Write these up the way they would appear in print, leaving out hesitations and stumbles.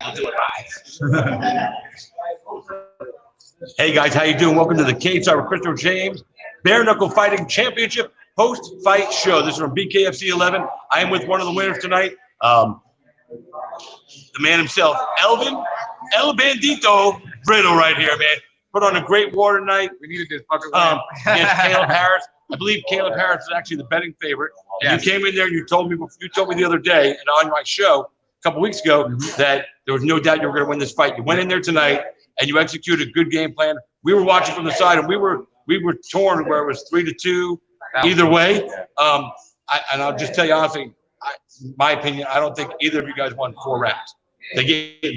We'll do it live. Hey guys, how you doing? Welcome to the Cage Side with Christopher James Bare Knuckle Fighting Championship post-fight show. This is from BKFC 11. I am with one of the winners tonight, the man himself, Elvin El Bandito Brittle, right here, man. Put on a great war tonight. We needed this fucking against Caleb Harris. I believe Caleb Harris is actually the betting favorite. Yes. You came in there, you told me the other day and on my show a couple weeks ago that there was no doubt you were going to win this fight. You went in there tonight and you executed a good game plan. We were watching from the side and we were torn where it was 3-2 either way. And I'll just tell you honestly, my opinion, I don't think either of you guys won 4 rounds.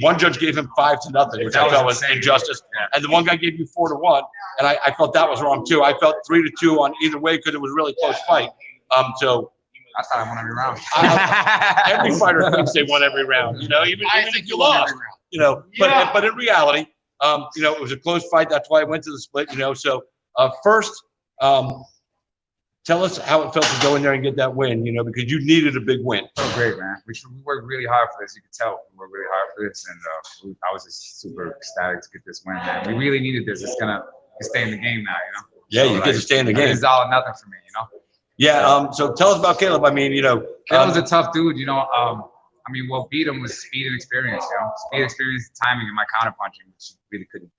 One judge gave him 5-0, which I felt was injustice, and the one guy gave you 4-1, and I felt that was wrong too. I felt 3-2 on either way because it was a really close fight. So I thought I won every round. Every fighter thinks they won every round, you know, even if you lost, you know. But in reality, you know, it was a close fight. That's why I went to the split, you know. So first, tell us how it felt to go in there and get that win, you know, because you needed a big win. Oh, great, man. We worked really hard for this. You could tell we worked really hard for this, and I was just super ecstatic to get this win, man. We really needed this. It's gonna stay in the game now, you know. Yeah, so, you get to stay in the game. It's all or nothing for me, you know. Yeah. So tell us about Caleb. I mean, you know, Caleb was a tough dude, you know. I mean, what beat him was speed and experience, you know. Speed, experience, timing, and my counter punching, which really couldn't.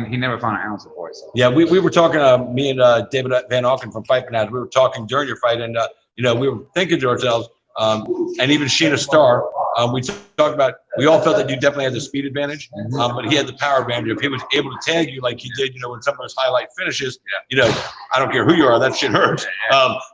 He never found an ounce of force. Yeah, we were talking, me and David Van Auken from Fight Fanatics, we were talking during your fight, and you know, we were thinking to ourselves, and even Sheena Starr, we talked about, we all felt that you definitely had the speed advantage, but he had the power advantage. If he was able to tag you like he did, you know, in some of his highlight finishes, you know, I don't care who you are, that shit hurts.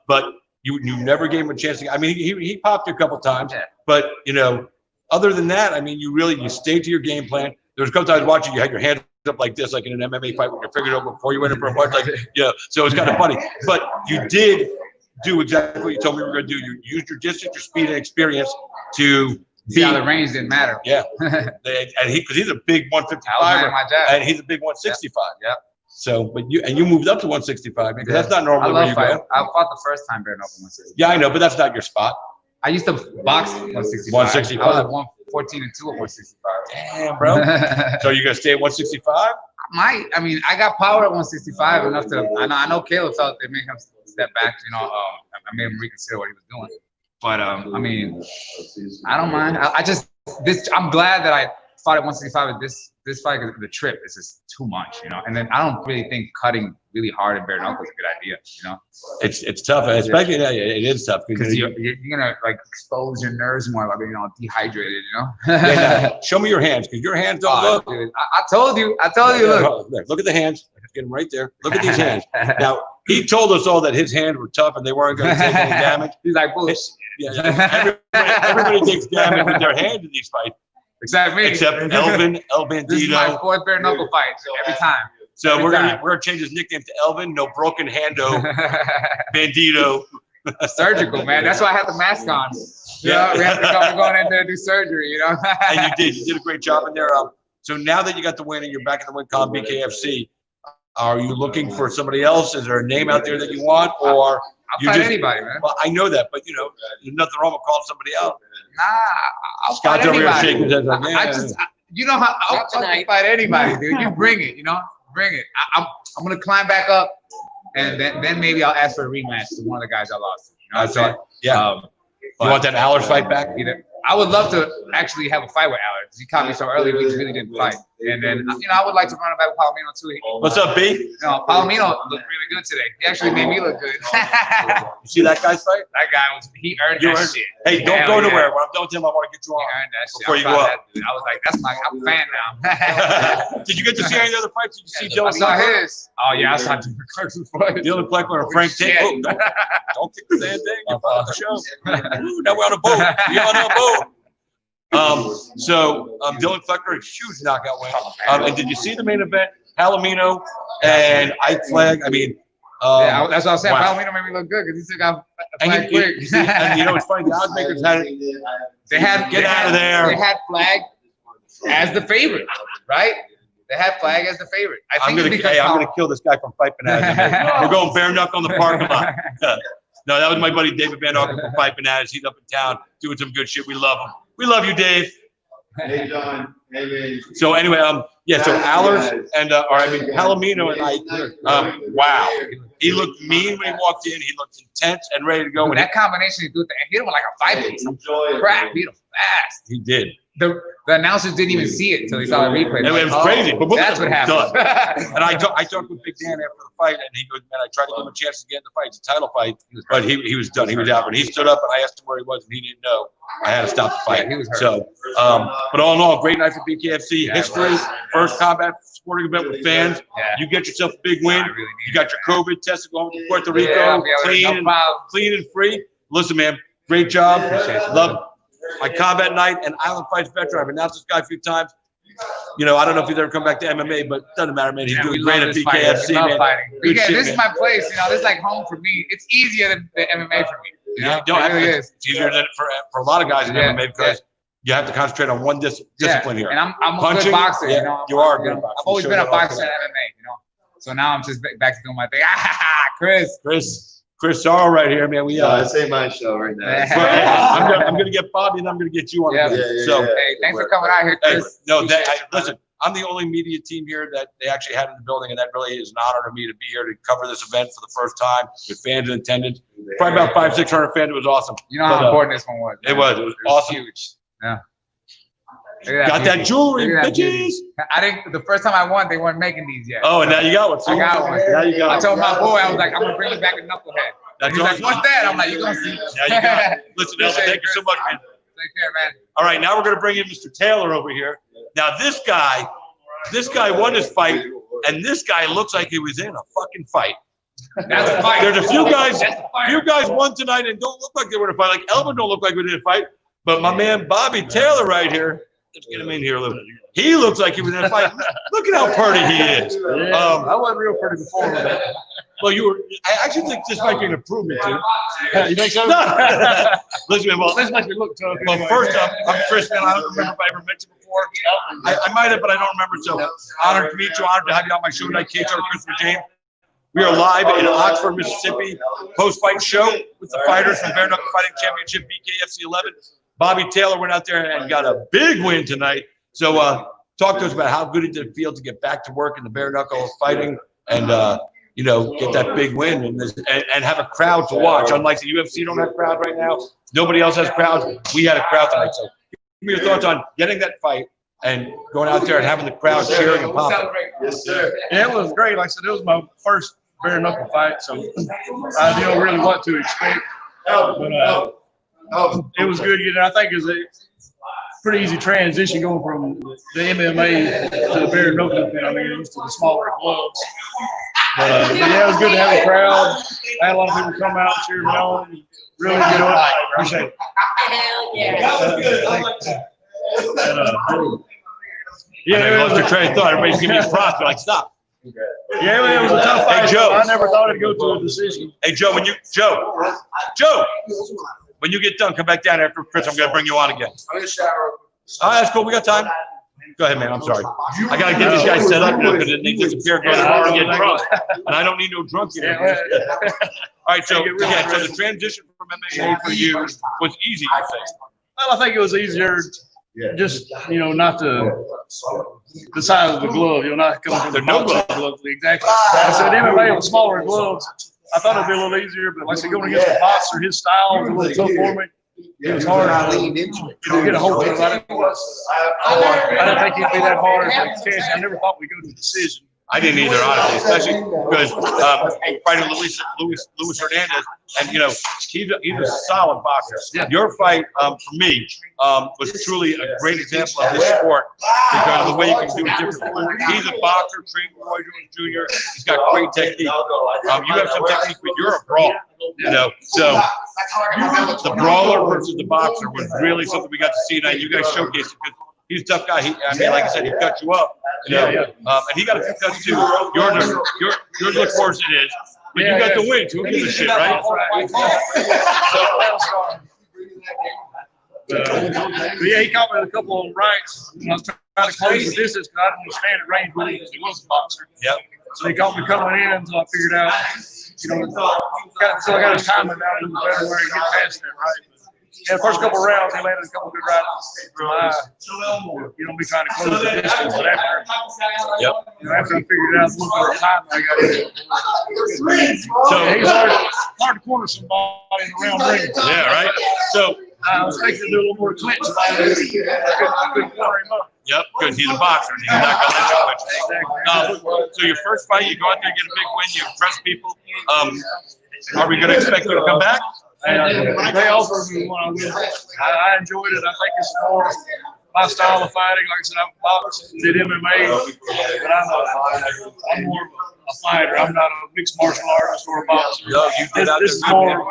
But you never gave him a chance to. I mean, he popped you a couple times, but you know, other than that, I mean, you stayed to your game plan. There was a couple times watching you had your hand up like this, like in an MMA fight when you figured it out before you went in for a punch, like, you know, so it's kind of funny. But you did do exactly what you told me you were going to do. You used your distance, your speed, and experience to see how the range didn't matter. Yeah, and because he's a big 155, and he's a big 165. Yeah. So, but you moved up to 165 because that's not normally where you go. I fought the first time bare knuckle 165. Yeah, I know, but that's not your spot. I used to box 165. 165. I was at 114 and 2 at 165. Damn, bro. So you're gonna stay at 165? I mean, I got power at 165 enough to. I know Caleb felt they made him step back. You know, I made him reconsider what he was doing. But I mean, I don't mind. I'm glad that I fought at 165 at this fight because the trip is just too much, you know. And then I don't really think cutting really hard and bare knuckle is a good idea, you know. It's tough, especially it is tough because you're gonna like expose your nerves more, like, you know, dehydrated, you know. Yeah, show me your hands because your hands don't look. Dude, I told you. Look at the hands. Get them right there. Look at these hands. Now he told us all that his hands were tough and they weren't going to take any damage. He's like, bullshit. Yeah, everybody takes damage with their hands in these fights. Except me. Except Elvin El Bandito. This is my 4th bare knuckle fight every time. So we're gonna change his nickname to Elvin No Broken Hando Bandito. Surgical, man. That's why I had the mask on. Yeah, we have to come going in there to do surgery, you know. And you did a great job in there. So now that you got the win and you're back in the win column, BKFC, are you looking for somebody else? Is there a name out there that you want, or I'll fight anybody, man? Well, I know that, but you know, there's nothing wrong with calling somebody out. Nah, I'll Scott's fight anybody. Over here shaking his head like, you know how I'll fight anybody, dude. You bring it, you know, bring it. I'm gonna climb back up, and then maybe I'll ask for a rematch to one of the guys I lost to. You know what I'm saying? Yeah. You want that Allers fight back? Either. I would love to actually have a fight with Allers. He caught me so early, we really didn't fight. And then, you know, I would like to run it back with Palomino too. What's up, B? You know, Palomino looked really good today. He actually made me look good. You see that guy's fight? That guy he earned that shit. Hey, don't go nowhere. When I'm done with him, I want to get you on before you go up. I was like, I'm a fan now. Did you get to see any other fights? Did you see Dylan? I saw his. Oh yeah, I saw Dylan Clarkson's fight. Dylan Clarkson or Frank Tate. Don't kick the damn thing. You're part of the show. Now we're on a boat. We're on a boat. Dylan Fleckner, a huge knockout win. And did you see the main event? Palomino and Ike Flag. I mean, yeah, that's what I was saying. Wow. Palomino made me look good because he took out Flag quick. And you know, it's funny. The odds makers had it. They had get out of there. They had Flag as the favorite, right? They had Flag as the favorite. I'm gonna kill this guy from Fight Fanatics. We're going bare knuckle in the parking lot. No, that was my buddy David Van Auken from Fight Fanatics. He's up in town doing some good shit. We love him. We love you, Dave. Hey, John. Hey, man. So anyway, yeah. So Allers and Palomino and I. Wow, he looked mean when he walked in. He looked intense and ready to go. Dude, that combination, he hit him like a 5-piece. Crap, beat him fast. He did. The announcers didn't even see it until he saw the replay. It was crazy. But That's what happened. And I talked with Big Dan after the fight, and he goes, "Man, I tried to give him a chance to get in the fight. It's a title fight, but he was done. He was out. When he stood up, and I asked him where he was, and he didn't know. I had to stop the fight. Yeah, he was hurt. So, but all in all, great night for BKFC. History, first combat sporting event with fans. Yeah. You get yourself a big win. Really You got your COVID tested going to Puerto Rico, Yeah, clean and free. Listen, man, great job. Love my combat night and Island Fights veteran. I've announced this guy a few times. You know, I don't know if he's ever come back to MMA, but it doesn't matter, man. He's doing great at BKFC, man. Good shit, this is my place. You know, this is like home for me. It's easier than the MMA for me. You know? Yeah, it really is. It's easier than for a lot of guys in MMA because you have to concentrate on one discipline here. And I'm a Punching, good boxer. yeah, You know, you are a good boxer. I've always You been a showed boxer in that MMA. You know, so now I'm just back to doing my thing. Chris Sorrow right here, man. This ain't my show right now. I'm gonna get Bobby and I'm gonna get you on. So hey, thanks for coming out here, Chris. Listen, I'm the only media team here that they actually had in the building, and that really is an honor to me to be here to cover this event for the first time with fans in attendance. Probably about 500-600 fans. It was awesome. You know how important this one was. Man. It was awesome. Huge. Yeah. Got that jewelry, bitches. I didn't. The first time I won, they weren't making these yet. Oh, and now you got one. I got one. Now you got I told my boy, I was like, I'm gonna bring you back a knucklehead. He's like, what's that? I'm like, you're gonna see. Now you got it. Listen, Elton, thank you so much, man. Take care, man. All right, now we're gonna bring in Mr. Taylor over here. Now this guy won his fight, and this guy looks like he was in a fucking fight. That's a fight. There's a few guys won tonight and don't look like they were in a fight. Like Elvin don't look like we did a fight, but my man Bobby Taylor right here. Let's get him in here a little bit. He looks like he was in a fight. Look at how pretty he is. I wasn't real pretty before. Well, I actually think this might be an improvement too. You think so? Listen, man, well, This makes me look tough. well, first off, I'm Chris, man. I don't remember if I ever met you before. I might have, but I don't remember. So, honored to meet you. Honored to have you on my show tonight, KHR Christopher James. We are live in Oxford, Mississippi, post-fight show with the fighters from Bare Knuckle Fighting Championship, BKFC 11. Bobby Taylor went out there and got a big win tonight. So, talk to us about how good it did feel to get back to work in the bare knuckle fighting and, get that big win and have a crowd to watch. Unlike the UFC don't have a crowd right now. Nobody else has crowds. We had a crowd tonight. So give me your thoughts on getting that fight and going out there and having the crowd cheering and popping. Yes, sir. Yeah, it was great. Like I said, it was my first bare knuckle fight, so I didn't really what to expect. But it was good getting. I think it was a pretty easy transition going from the MMA to the bare knuckle. I mean, used to the smaller gloves. But yeah, it was good to have a crowd. I had a lot of people come out, cheer me on. Really good. Appreciate it. Hell yeah. That was good. I like that. I lost your train of thought. Everybody's giving me props. Like, stop. Yeah, it was a tough fight. Hey, Joe. I never thought it'd go to a decision. Hey, Joe, when you get done, come back down after Chris. I'm going to bring you on again. All right, that's cool. We got time. Go ahead, man. I'm sorry. I got to get these guys set up because they disappear, go to the bar and get drunk. And I don't need no drunk here. All right, so the transition from MMA for you was easy, you think? Well, I think it was easier, just not the size of the glove. Not coming from the gloves. Exactly. I said MMA with smaller gloves. I thought it'd be a little easier, but like I said, going against the boxer, his style was a little tough for me. It was hard to get a hold of it. I didn't think he'd be that hard. I never thought we'd go to a decision. I didn't either, honestly, especially because fighting Luis Hernandez, and he's a solid boxer. Yeah. Your fight, for me, was truly a great example of this sport because of the way you can do it differently. He's a boxer, trained by Roy Jones Jr. He's got great technique. You have some technique, but you're a brawler. So the brawler versus the boxer was really something we got to see tonight. You guys showcased it because he's a tough guy. Like I said, he cut you up. And he got a few cuts too. Yours looks worse than his. But you got the win. Who gives a shit, right? Yeah, he caught me with a couple of rights. I was trying to close the distance because I didn't understand it range really because he was a boxer. Yep. So he caught me coming in, so I figured out, so I got his timing down a little better where he get past that, right? the first couple rounds, he landed a couple good right you know, me trying to close the distance, but after, Yep. you know, after I figured it out, a little bit of time, I got it. So He's hard to corner somebody in the round ring. yeah, right. So I was thinking to do a little more clinch. I couldn't corner him up. yep, because he's a boxer. He's not gonna let you clinch. So your first fight, you go out there, get a big win, you impress people. Are we gonna expect you to come back? They offered me one. I enjoyed it. I think it's more my style of fighting. Like I said, I've boxed, did MMA, but I'm more of a fighter. I'm not a mixed martial artist or a boxer. No, you did out This is there.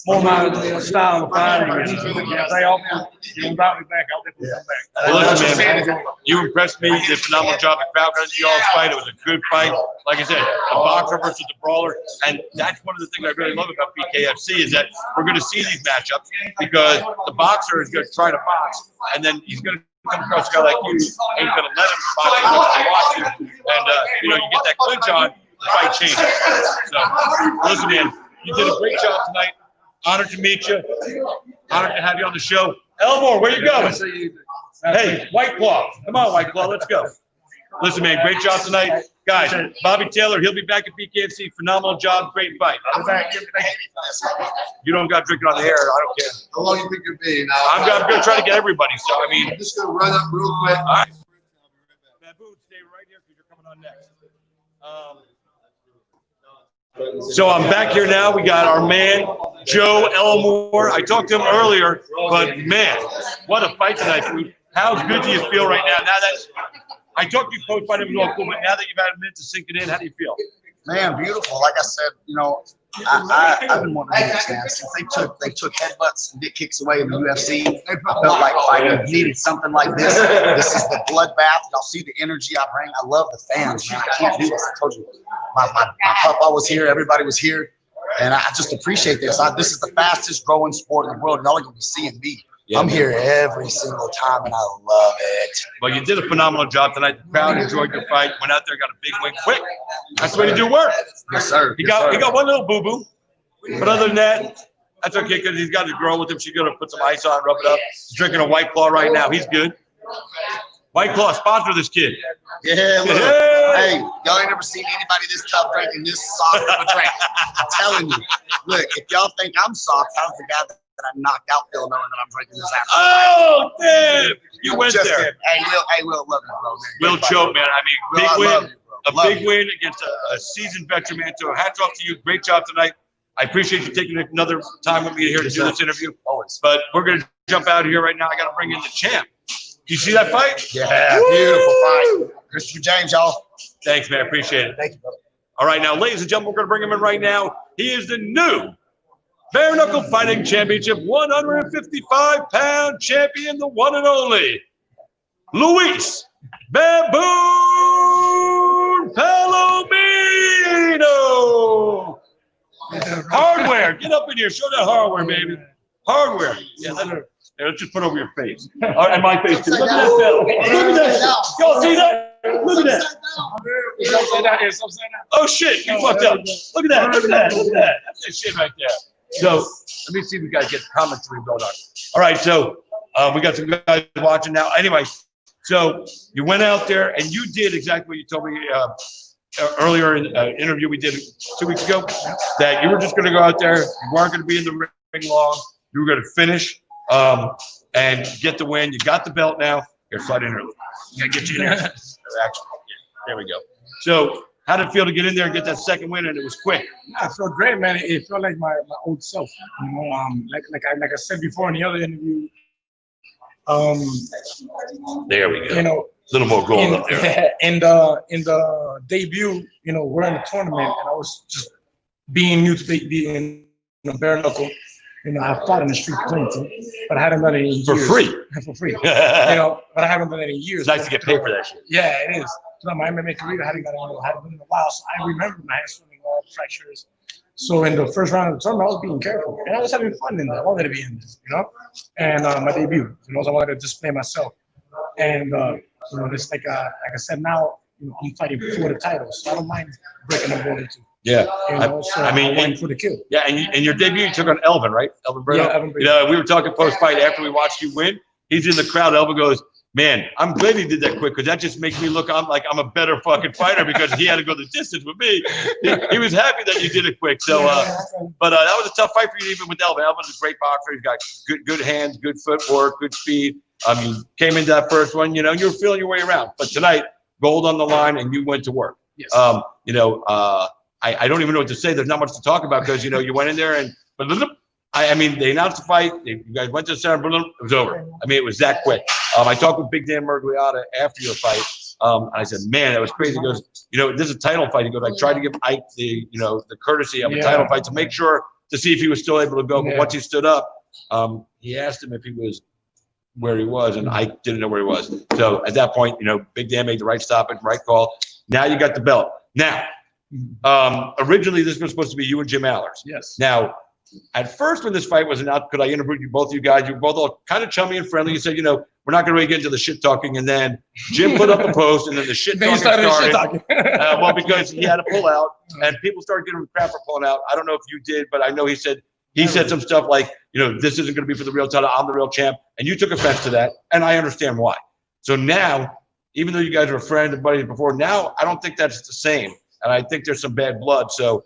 more my style of fighting. Yeah, they offer, you invite me back, I'll definitely come back. Well, listen, man, you impressed me. You did a phenomenal job at crowd guns. Y'all's fight. It was a good fight. Like I said, the boxer versus the brawler. And that's one of the things I really love about BKFC is that we're going to see these matchups because the boxer is going to try to box, and then he's going to come across a guy like you, ain't going to let him box. He's going to watch you. And, you know, you get that clinch on, the fight changes. So, listen, man, you did a great job tonight. Honored to meet you. Honored to have you on the show. Elmore, where you going? Hey, White Claw. Come on, White Claw. Let's go. Listen, man, great job tonight. Guys, Bobby Taylor, he'll be back at BKFC. Phenomenal job. Great fight. You don't got drinking on the air. I don't care. How long you think you'll be now? I'm going to try to get everybody. So, I mean. I'm just going to run up real quick. All right. Baboon, stay right here because you're coming on next. So I'm back here now. We got our man, Joe Elmore. I talked to him earlier, but man, what a fight tonight, dude. How good do you feel right now? Now that I talked to you post-fight, it was all cool, but now that you've had a minute to sink it in, how do you feel? Man, beautiful. Like I said, you know, I've been wanting to do this, man. Since they took headbutts and dick kicks away in the UFC, I felt like fighting needed something like this. This is the bloodbath. Y'all see the energy I bring. I love the fans, man. I can't do this. I told you, my papa was here. Everybody was here, and I just appreciate this. This is the fastest growing sport in the world. Y'all are gonna be seeing me. Yeah. I'm here every single time, and I love it. Well, you did a phenomenal job tonight. The crowd enjoyed your fight. Went out there, got a big win quick. That's the way to do work. Yes, sir. He got one little boo-boo. But other than that, that's okay because he's got a girl with him. She's going to put some ice on, rub it up. He's drinking a White Claw right now. He's good. White Claw, sponsor this kid. Yeah, look. Yeah. Hey, y'all ain't never seen anybody this tough drinking this soft of a drink. I'm telling you. Look, if y'all think I'm soft, how's the guy that I knocked out feel knowing that I'm drinking this after? Oh, damn. You went Just there. kidding. Hey, Will, love you, bro. Man. Will choke, man. I mean, big Will, I win. love you, bro. A Love big you. win against a seasoned veteran, man. So hats off to you. Great job tonight. I appreciate you taking another time with me here to do this interview. Always. But we're going to jump out of here right now. I got to bring in the champ. You see that fight? Yeah, Woo! beautiful fight. Christopher James, y'all. Thanks, man. Appreciate it. Thank you, brother. All right, now, ladies and gentlemen, we're going to bring him in right now. He is the new Bare Knuckle Fighting Championship 155-pound champion, the one and only Luis Baboon Palomino. Hardware. Get up in here. Show that hardware, baby. Hardware. Yeah, let's just put over your face. And my face, too. Look at that fella. Look at that. Y'all see that? Look at that. Oh, shit. You fucked up. Look at that. Look at that. Look at that. That's that shit right there. So let me see if we got to get the comment stream going on. All right. So we got some guys watching now. Anyway, so you went out there and you did exactly what you told me earlier in an interview we did 2 weeks ago, that you were just going to go out there. You weren't going to be in the ring long. You were going to finish and get the win. You got the belt now. You're fighting early. You got to get you in there. Actually, there we go. So how did it feel to get in there and get that second win? And it was quick. I felt great, man. It felt like my old self. You know, like I said before in the other interview. There we go. You know, a little more gold up there. In the debut, you know, we're in the tournament, and I was just being new to being bare knuckle. You know, I fought in the street plenty, but I hadn't done it in years. For free. For free. You know, but I haven't done it in years. It's nice to get paid for that shit. Yeah, it is. So my MMA career, I hadn't done it in a while, so I remember my hand swimming, all fractures. So in the first round of the tournament, I was being careful, and I was having fun in there. I wanted to be in this, you know. And my debut, you know, so I wanted to display myself. And you know, it's like I said, now, you know, I'm fighting for the title, so I don't mind breaking the ball into. Yeah. You know, so I mean, went for the kill. Yeah, and your debut you took on Elvin, right? Elvin Brito. Yeah, Elvin You Brito. know, we were talking post fight after we watched you win. He's in the crowd. Elvin goes, "Man, I'm glad he did that quick because that just makes me look. I'm a better fucking fighter because he had to go the distance with me. He was happy that you did it quick. So, but that was a tough fight for you even with Elvin. Elvin's a great boxer. He's got good hands, good footwork, good speed. You came into that first one. You know, you were feeling your way around. But tonight, gold on the line, and you went to work. Yes. You know, I don't even know what to say. There's not much to talk about because you know you went in there and I mean they announced the fight. You guys went to the center. It was over. I mean it was that quick. I talked with Big Dan Murgliata after your fight. And I said, man, that was crazy. He goes, you know, this is a title fight. He goes, I tried to give Ike the courtesy of a title fight to make sure to see if he was still able to go. But once he stood up, he asked him if he was where he was, and Ike didn't know where he was. So at that point, you know, Big Dan made the right stoppage, right call. Now you got the belt. Now, originally this was supposed to be you and Jim Allers. Yes. Now, at first when this fight was announced, because I interviewed you, both of you guys, you were both all kind of chummy and friendly. You said, you know, we're not going to really get into the shit talking. And then Jim put up a post, and then the shit talking started. Well, because he had to pull out, and people started giving him crap for pulling out. I don't know if you did, but I know he said some stuff like, you know, this isn't going to be for the real title. I'm the real champ. And you took offense to that, and I understand why. So now, even though you guys were friends and buddies before, now I don't think that's the same. And I think there's some bad blood. So,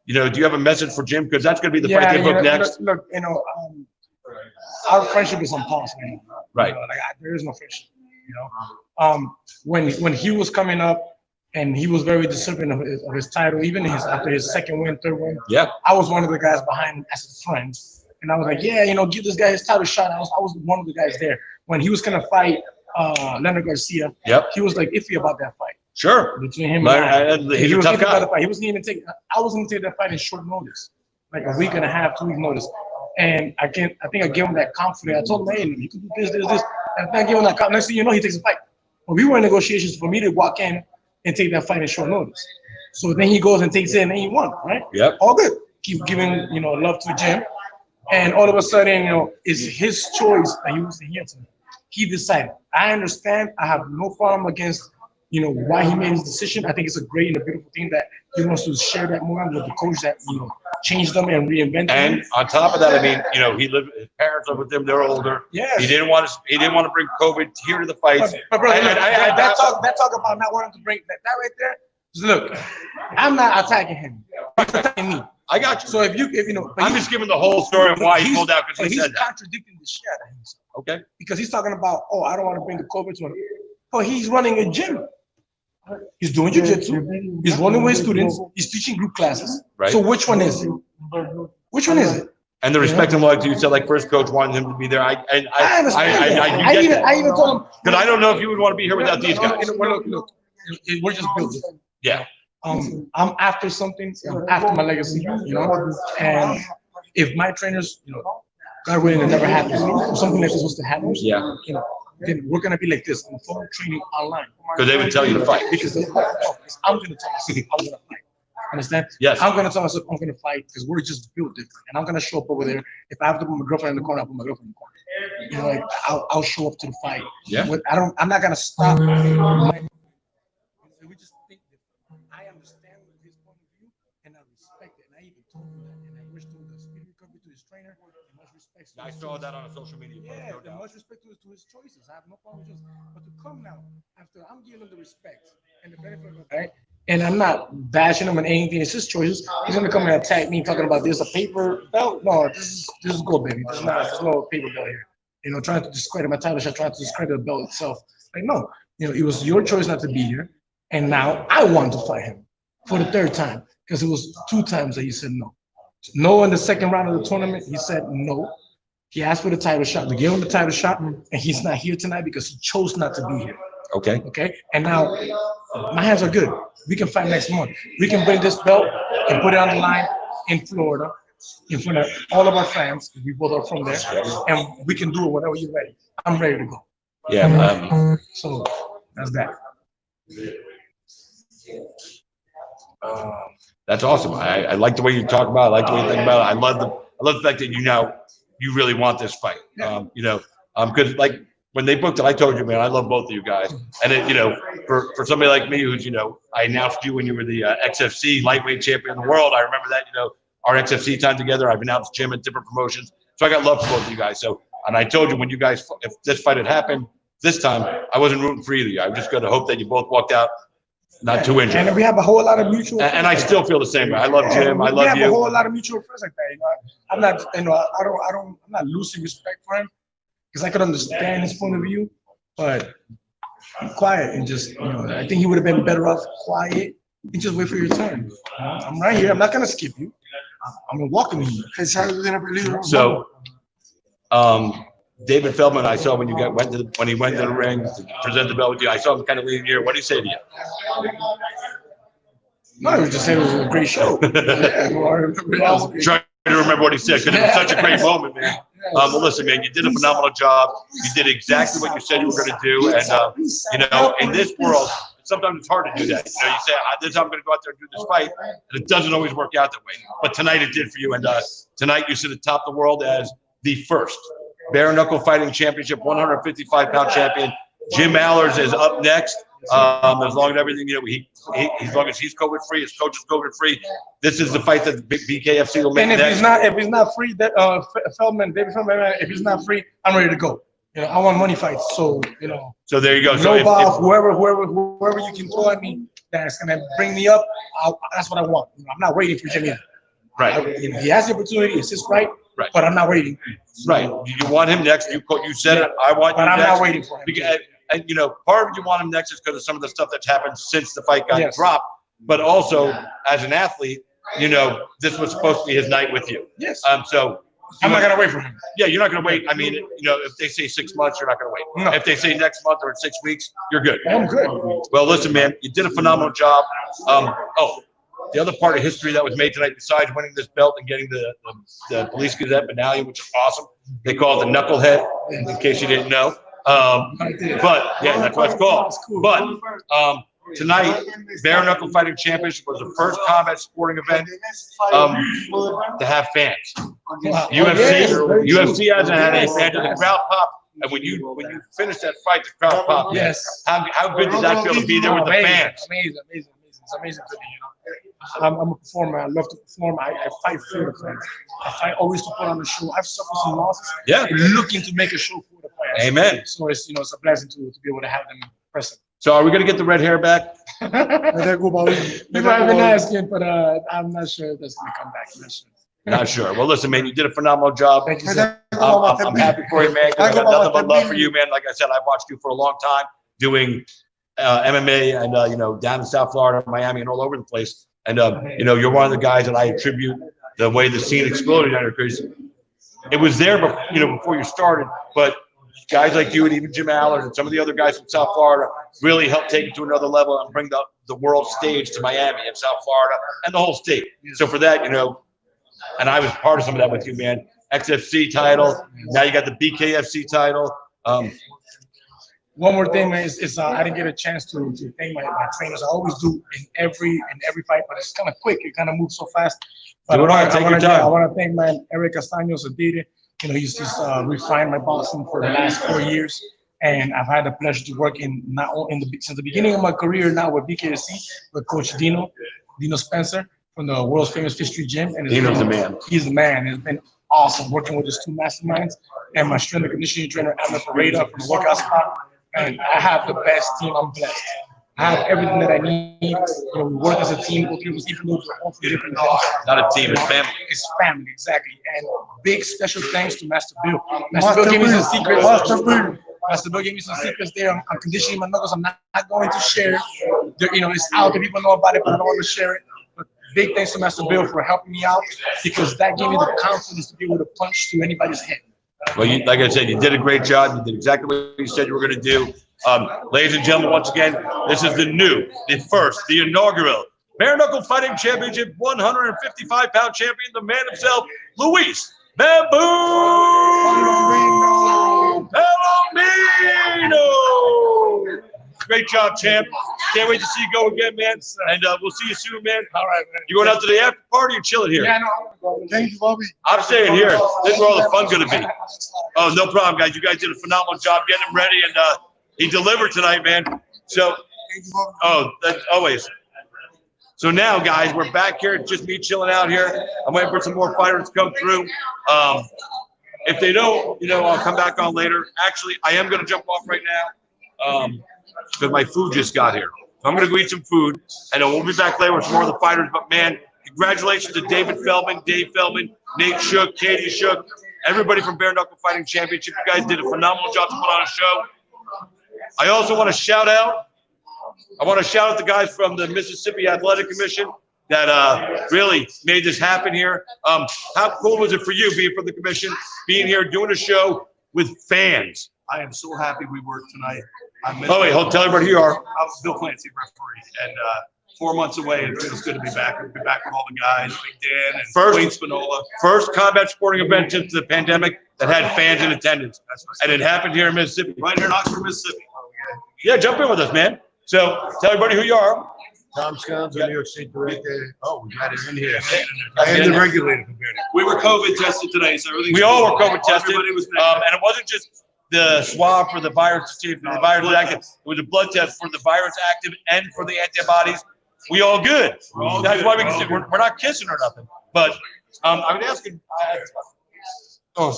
you know, do you have a message for Jim? Because that's going to be the fight they book next. Look, you know, our friendship is on pause right now. Right. You know, like there is no friendship. You know, when he was coming up and he was very deserving of his title, even after his second win, third win. Yeah. I was one of the guys behind him as a friend, and I was like, yeah, you know, give this guy his title shot. I was one of the guys there when he was gonna fight Leonard Garcia. Yep. He was like iffy about that fight. Sure. Between him and he's a tough guy. He wasn't even taking. I was going to take that fight in short notice, like a week and a half, 2 week notice. And I think I gave him that confidence. I told him, hey, you can do this. And I gave him that confidence. Next thing you know, he takes a fight. Well, we were in negotiations for me to walk in and take that fight in short notice. So then he goes and takes it, and then he won, right? Yep. All good. Keep giving, you know, love to Jim. And all of a sudden, you know, it's his choice that he was here tonight. He decided. I understand. I have no problem against, you know, why he made his decision. I think it's a great and a beautiful thing that he wants to share that moment with the coach that, you know, changed them and reinvented them. And on top of that, I mean, you know, his parents lived with him. They're older. Yeah. He didn't want to bring COVID here to the fights. But brother, that talk about not wanting to bring that right there. Look, I'm not attacking him. He's attacking me. I got you. So if you know, I'm just giving the whole story of why he pulled out because he said he's that. contradicting the shit out of himself. Okay. Because he's talking about, oh, I don't want to bring the COVID to him. But he's running a gym. He's doing jiu-jitsu. He's running with students. He's teaching group classes. Right. So which one is it? Which one is it? And the respect and loyalty, you said like first coach wanted him to be there. I understand. I even told him. Because I don't know if you would want to be here without these guys. Look, we're just building. Yeah. I'm after something. I'm after my legacy, you know. And if my trainers, you know, God willing, it never happens, something like this was to happen, Yeah. you know, then we're gonna be like this in phone training online. Because they would tell you to fight. Because I'm gonna tell myself I'm gonna fight. Understand? Yes. I'm gonna tell myself I'm gonna fight because we're just built different, and I'm gonna show up over there. If I have to put my girlfriend in the corner, I'll put my girlfriend in the corner. You know, like I'll show up to the fight. Yeah. I'm not gonna stop. We just think different. I understand his point of view, and I respect it. And I even told him that, and I wish to the speedy recovery to his trainer. And much respect. I saw that on social media. Yeah, and much respect to his choices. I have no problem with this. But to come now, after I'm giving him the respect and the benefit of it, right? And I'm not bashing him on anything. It's his choices. He's gonna come and attack me, talking about this a paper belt. No, this is gold, baby. There's no paper belt here. You know, trying to discredit my title shot, trying to discredit the belt itself. Like, no, you know, it was your choice not to be here, and now I want to fight him for the third time because it was 2 times that he said no. No, in the second round of the tournament, he said no. He asked for the title shot. We gave him the title shot, and he's not here tonight because he chose not to be here. Okay. Okay. And now my hands are good. We can fight next month. We can bring this belt and put it on the line in Florida in front of all of our fans. We both are from there, and we can do it whenever you're ready. I'm ready to go. Yeah. So that's that. That's awesome. I like the way you talk about it. I like the way you think about it. I love the fact that you really want this fight. You know, because like when they booked it, I told you, man, I love both of you guys. And it, you know, for somebody like me who's, you know, I announced you when you were the XFC lightweight champion of the world. I remember that, you know, our XFC time together. I've announced Jim at different promotions. So I got love for both of you guys. So, and I told you when you guys, if this fight had happened this time, I wasn't rooting for either of you. I was just going to hope that you both walked out not too injured. And we have a whole lot of mutual. And I still feel the same way. I love Jim. I love you. We have a whole lot of mutual friends like that. You know, I'm not, you know, I'm not losing respect for him because I could understand his point of view, but I'm quiet and just, you know, I think he would have been better off quiet and just wait for your turn. You know, I'm right here. I'm not gonna skip you. I'm gonna welcome you. So, David Feldman, I saw when you went to the ring to present the belt with you. I saw him kind of leaning here. What did he say to you? No, he was just saying it was a great show. Trying to remember what he said because it was such a great moment, man. Well, listen, man, you did a phenomenal job. You did exactly what you said you were going to do, and you know, in this world, sometimes it's hard to do that. You know, you say, "This is how I'm going to go out there and do this fight," and it doesn't always work out that way. But tonight it did for you, and tonight you sit atop the world as the first bare knuckle fighting championship 155-pound champion. Jim Allers is up next. As long as everything, you know, as long as he's COVID free, his coach is COVID free. This is the fight that BKFC will make. And if next. he's not free, that David Feldman, if he's not free, I'm ready to go. You know, I want money fights. So, you know. So there you go. So whoever you can throw at me that's gonna bring me up, that's what I want. You know, I'm not waiting for Jimmy. Right. You know, he has the opportunity. It's his right. Right. But I'm not waiting. Right. You want him next. You said it. I want you but I'm next. not waiting for him. Because, and you know, part of you want him next is because of some of the stuff that's happened since the fight got Yes. dropped. But also, as an athlete, you know, this was supposed to be his night with you. Yes. So I'm not gonna wait for him. yeah, you're not gonna wait. I mean, you know, if they say 6 months, you're not gonna wait. No. If they say next month or in 6 weeks, you're good. I'm good. Well, listen, man, you did a phenomenal job. The other part of history that was made tonight, besides winning this belt and getting the Police Gazette medallion, which is awesome, they call it the Knucklehead, in case you didn't know. But yeah, that's what it's called. But tonight, bare knuckle fighting championship was the first combat sporting event to have fans. UFC hasn't had any fans. The crowd pop. And when you finish that fight, the crowd pop. Yes. How good did that feel to be there with the fans? Amazing. It's amazing to me, you know. I'm a performer. I love to perform. I fight for the fans. I fight always to put on the show. I've suffered some losses. Yeah. Looking to make a show for the fans. Amen. So it's, you know, it's a blessing to be able to have them present. So are we gonna get the red hair back? People have been asking, but I'm not sure if that's gonna come back. I'm not sure. Not sure. Well, listen, man, you did a phenomenal job. Thank you, sir. I'm happy for you, man. 'Cause I got nothing but love for you, man. Like I said, I watched you for a long time doing MMA and you know, down in South Florida, Miami, and all over the place. And you know, you're one of the guys that I attribute the way the scene exploded under, because it was there, you know, before you started. But guys like you and even Jim Allers and some of the other guys from South Florida really helped take it to another level and bring the world stage to Miami and South Florida and the whole state. So for that, you know, and I was part of some of that with you, man. XFC title. Now you got the BKFC title. One more thing, man, is I didn't get a chance to thank my trainers. I always do in every fight, but it's kind of quick. It kind of moves so fast. But Do it on. Take your time. I want to thank my Eric Castaños Adire. You know, he's refined my boxing for the last 4 years, and I've had the pleasure to work since the beginning of my career now with BKFC with Coach Dino Spencer from the world's famous Fifth Street Gym. And Dino's the man. He's the man. It's been awesome working with his two masterminds and my strength and conditioning trainer, Amna Pareda, from the workout spot. And I have the best team. I'm blessed. I have everything that I need. You know, we work as a team. Okay, even though we're all from different gyms. Not a team, it's family. It's family, exactly. And big special thanks to Master Bill. Master Bill gave me some secrets. Master Bill gave me some secrets there. I'm conditioning my knuckles. I'm not going to share. You know, it's out there. People know about it, but I don't want to share it. But big thanks to Master Bill for helping me out, because that gave me the confidence to be able to punch to anybody's head. Well, like I said, you did a great job. You did exactly what you said you were going to do. Ladies and gentlemen, once again, this is the inaugural bare knuckle fighting championship, 155-pound champion, the man himself, Luis Bamboo Palomino. Great job, champ. Can't wait to see you go again, man. And we'll see you soon, man. All right, man. You going out to the after party or chilling here? Yeah, no. Thank you, Bobby. I'm staying here. This is where all the fun's going to be. Oh, no problem, guys. You guys did a phenomenal job getting him ready, and he delivered tonight, man. So, that's always. So now, guys, we're back here. It's just me chilling out here. I'm waiting for some more fighters to come through. If they don't, I'll come back on later. Actually, I am going to jump off right now because my food just got here. So I'm going to go eat some food, and then we'll be back later with some more of the fighters. But, man, congratulations to David Feldman, Dave Feldman, Nate Shook, Katie Shook, everybody from Bare Knuckle Fighting Championship. You guys did a phenomenal job to put on a show. I also want to shout out the guys from the Mississippi Athletic Commission that really made this happen here. How cool was it for you being from the commission, being here, doing a show with fans? I am so happy we worked tonight. Oh, wait, tell everybody who you are. I was Bill Clancy, referee, and 4 months away, it feels good to be back. We'll be back with all the guys, Big Dan and Wayne Spinola. First combat sporting event since the pandemic that had fans in attendance. And it happened here in Mississippi. Right here in Oxford, Mississippi. Yeah, jump in with us, man. So tell everybody who you are. Tom Scones, New York State Director. Oh, we got it in here. And And the regulator. We were COVID tested today, so everything. We all were COVID tested, Everybody was and it wasn't just the swab for the virus to see if the virus is active. It was a blood test for the virus active and for the antibodies. We all good. That's why we can say we're not kissing or nothing. But I was asking. I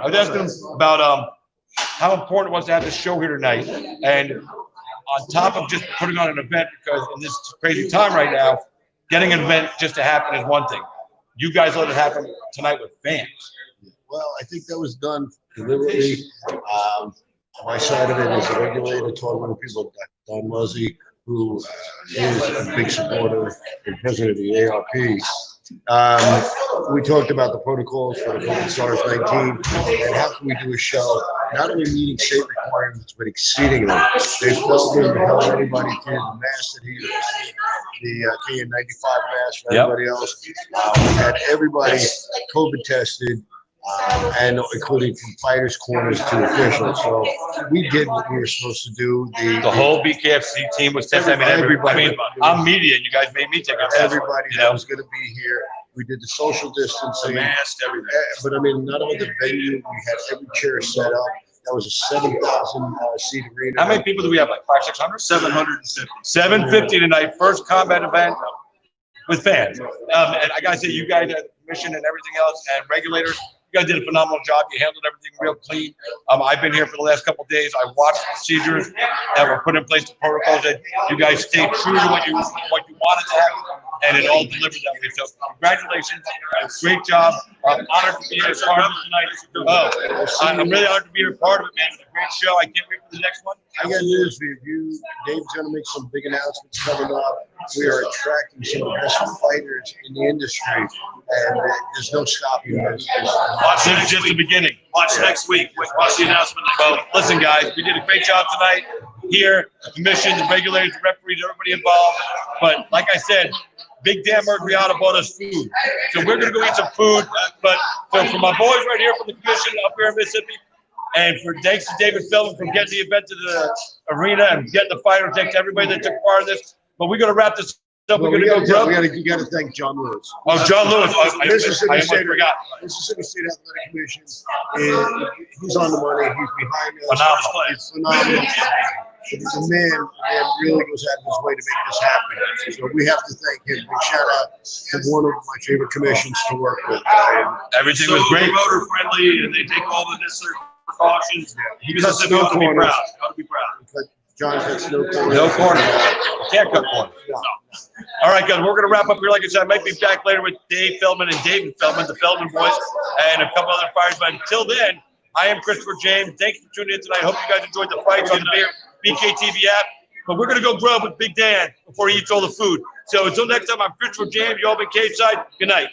was asking him about how important it was to have this show here tonight, and on top of just putting on an event, because in this crazy time right now, getting an event just to happen is one thing. You guys let it happen tonight with fans. Well, I think that was done deliberately. My side of it is the regulator told one of the people, Don Muzzy, who is a big supporter and president of the ARP. We talked about the protocols for the COVID SARS-19 and how can we do a show not only meeting state requirements but exceeding them. They felt good to help everybody to the mask that he used, the KN95 mask for everybody else. We had everybody COVID tested. And including from fighters' corners to officials. So we did what we were supposed to do. The whole BKFC team was tested. I'm media. You guys made me take a test. Everybody that was going to be here. We did the social distancing. Masked, everything. But I mean, not only the venue, we had every chair set up. That was a 7,000 seat arena. How many people do we have? Like 500, 600? 750. 750 tonight. First combat event with fans. And I gotta say, you guys at the commission and everything else, and regulators. You guys did a phenomenal job. You handled everything real clean. I've been here for the last couple of days. I watched the procedures that were put in place, the protocols that you guys stayed true to what you wanted to have, and it all delivered that way. So congratulations. Great job. I'm honored to be a part of it tonight. I'm really honored to be a part of it, man. It's a great show. I can't wait for the next one. I got news for you. Dave's going to make some big announcements coming up. We are attracting some of the best fighters in the industry, and there's no stopping this. Watch it, just the beginning. Watch next week. Watch the announcement. Well, listen, guys, we did a great job tonight here. The commission, the regulators, the referees, everybody involved. But like I said, Big Dan Murgliata bought us food. So we're going to go eat some food. But so for my boys right here from the commission up here in Mississippi, and for thanks to David Feldman for getting the event to the arena and getting the fighter, thanks to everybody that took part in this. But we're going to wrap this up. Well, we're going to go grub. You got to thank John Lewis. Oh, John Lewis. Mississippi I State forgot. Mississippi State Athletic Commission. He's on the money. He's behind us. Phenomenal. He's phenomenal. He's a man that really goes out of his way to make this happen. So we have to thank him. Big shout out to one of my favorite commissions to work with. Everything So was great. promoter friendly, and they take all the necessary precautions. Cuts Mississippi no ought to be corners. proud. Ought to be proud. But John gets no corners. No corner. Can't cut corners. All right, guys, we're going to wrap up here. Like I said, I might be back later with Dave Feldman and David Feldman, the Feldman boys, and a couple other fighters. But until then, I am Christopher James. Thanks for tuning in tonight. I hope you guys enjoyed the fights on the BKTV app. But we're going to go grub with Big Dan before he eats all the food. So until next time, I'm Christopher James. You all been cage side. Good night.